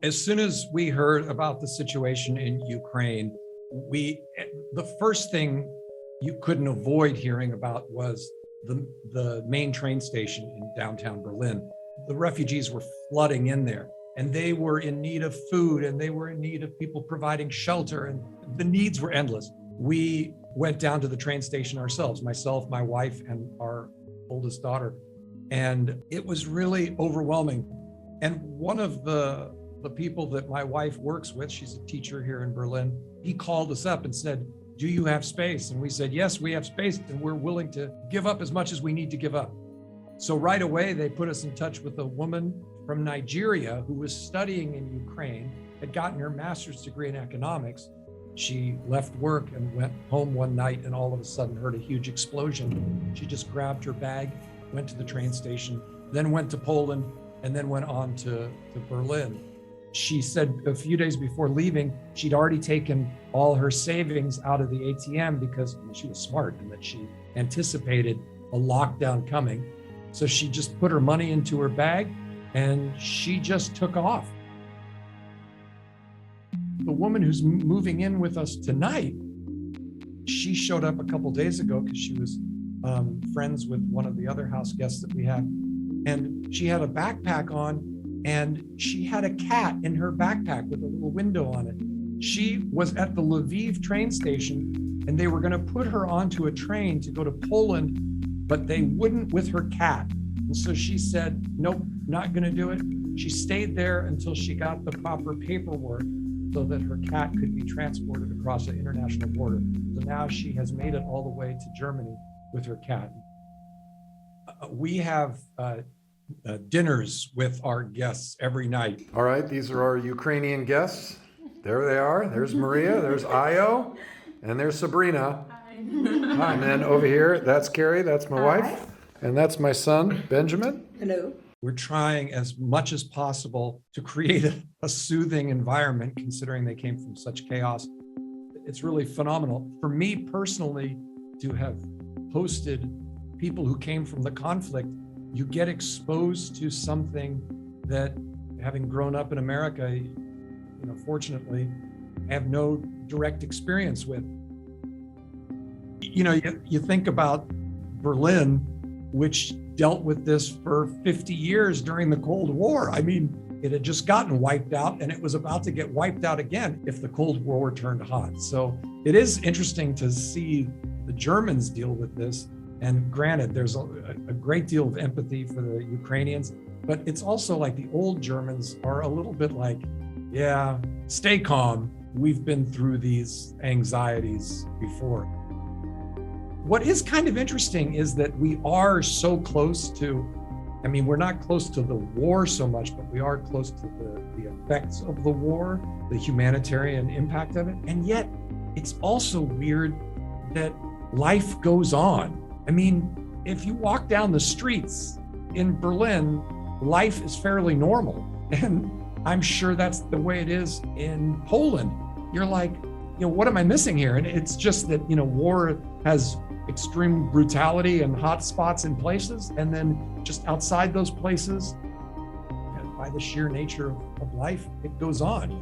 As soon as we heard about the situation in Ukraine, the first thing you couldn't avoid hearing about was the main train station in downtown Berlin. The refugees were flooding in there, and they were in need of food, and they were in need of people providing shelter, and the needs were endless. We went down to the train station ourselves, myself, my wife, and our oldest daughter, and it was really overwhelming. And one of the people that my wife works with, she's a teacher here in Berlin, he called us up and said, "Do you have space?" And we said, "Yes, we have space, and we're willing to give up as much as we need to give up." So right away, they put us in touch with a woman from Nigeria who was studying in Ukraine, had gotten her master's degree in economics. She left work and went home one night and all of a sudden heard a huge explosion. She just grabbed her bag, went to the train station, then went to Poland, and then went on to Berlin. She said a few days before leaving, she'd already taken all her savings out of the ATM because she was smart and that she anticipated a lockdown coming. So she just put her money into her bag and she just took off. The woman who's moving in with us tonight, she showed up a couple days ago because she was friends with one of the other house guests that we have. And she had a backpack on, and she had a cat in her backpack with a little window on it. She was at the Lviv train station, and they were going to put her onto a train to go to Poland, but they wouldn't with her cat. And so she said, "Nope, not going to do it." She stayed there until she got the proper paperwork so that her cat could be transported across the international border. So now she has made it all the way to Germany with her cat. We have dinners with our guests every night. All right, these are our Ukrainian guests. There they are. There's Maria, there's Io, and there's Sabrina. Hi. And then over here, that's Carrie, that's my wife, and that's my son, Benjamin. Hello. We're trying as much as possible to create a soothing environment, considering they came from such chaos. It's really phenomenal. For me personally, to have hosted people who came from the conflict, you get exposed to something that, having grown up in America, fortunately, I have no direct experience with. You think about Berlin, which dealt with this for 50 years during the Cold War. I mean, it had just gotten wiped out and it was about to get wiped out again if the Cold War turned hot. So it is interesting to see the Germans deal with this. And granted, there's a great deal of empathy for the Ukrainians, but it's also like the old Germans are a little bit like, yeah, stay calm. We've been through these anxieties before. What is kind of interesting is that we are so close to, we're not close to the war so much, but we are close to the effects of the war, the humanitarian impact of it. And yet it's also weird that life goes on. If you walk down the streets in Berlin, life is fairly normal. And I'm sure that's the way it is in Poland. You're like, what am I missing here? And it's just that, war has extreme brutality and hot spots in places. And then just outside those places, by the sheer nature of life, it goes on.